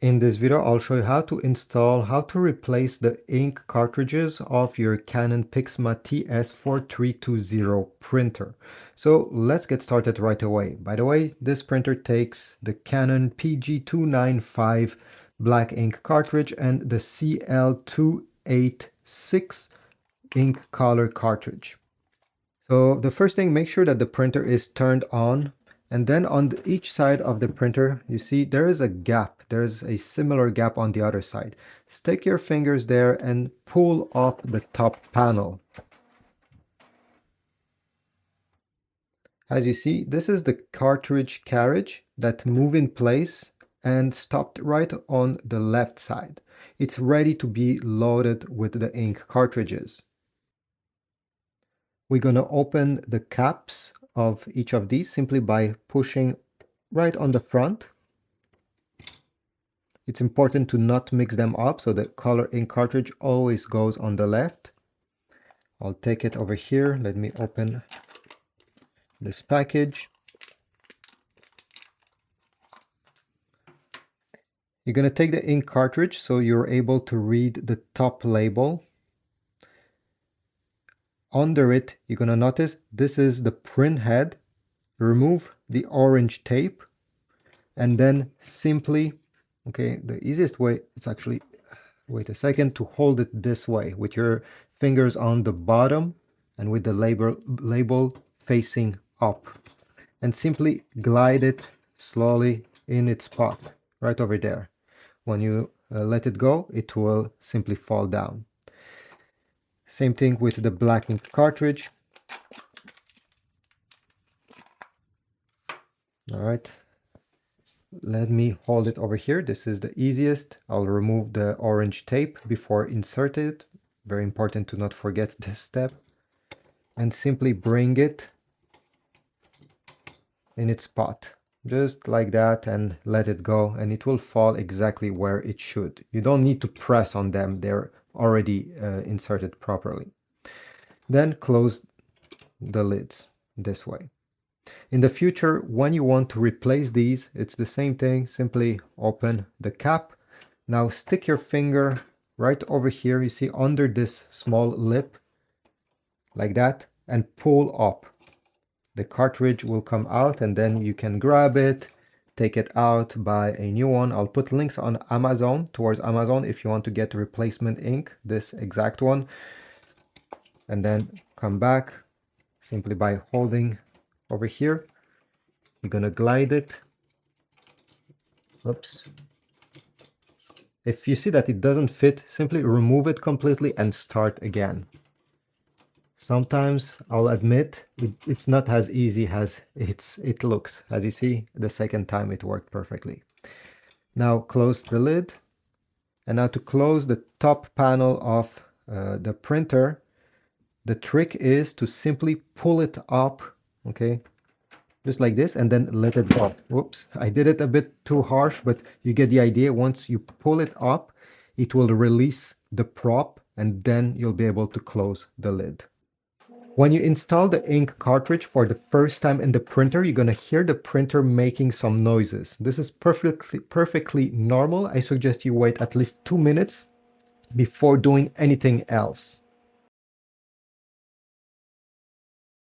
In this video, I'll show you how to replace the ink cartridges of your Canon PIXMA TS4320 printer. So let's get started right away. By the way, this printer takes the Canon PG295 black ink cartridge and the CL286 ink color cartridge. So the first thing, make sure that the printer is turned on, and then on each side of the printer, you see there is a gap. There's a similar gap on the other side. Stick your fingers there and pull up the top panel. As you see, this is the cartridge carriage that move in place and stopped right on the left side. It's ready to be loaded with the ink cartridges. We're going to open the caps of each of these simply by pushing right on the front. It's important to not mix them up, so the color ink cartridge always goes on the left. I'll take it over here. Let me open this package. You're going to take the ink cartridge so you're able to read the top label. Under it, you're going to notice this is the print head. Remove the orange tape and then simply, okay, the easiest way is actually, wait a second, to hold it this way with your fingers on the bottom and with the label facing up, and simply glide it slowly in its spot right over there. When you let it go, it will simply fall down. Same thing with the black ink cartridge. All right, let me hold it over here. This is the easiest. I'll remove the orange tape before insert it. Very important to not forget this step. And simply bring it in its spot, just like that, and let it go, and it will fall exactly where it should. You don't need to press on them. They're already inserted properly. Then close the lids this way. In the future, when you want to replace these, it's the same thing. Simply open the cap. Now stick your finger right over here, you see, under this small lip, like that, and pull up. The cartridge will come out, and then you can grab it, take it out, buy a new one. I'll put links on Amazon, towards Amazon, if you want to get replacement ink, this exact one. And then come back simply by holding over here. You're gonna glide it. Oops. If you see that it doesn't fit, simply remove it completely and start again. Sometimes, I'll admit, it's not as easy as it looks. As you see, the second time it worked perfectly. Now close the lid. And now to close the top panel of the printer, the trick is to simply pull it up, okay, just like this, and then let it go. Whoops, I did it a bit too harsh, but you get the idea. Once you pull it up, it will release the prop, and then you'll be able to close the lid. When you install the ink cartridge for the first time in the printer, you're going to hear the printer making some noises. This is perfectly normal. I suggest you wait at least 2 minutes before doing anything else.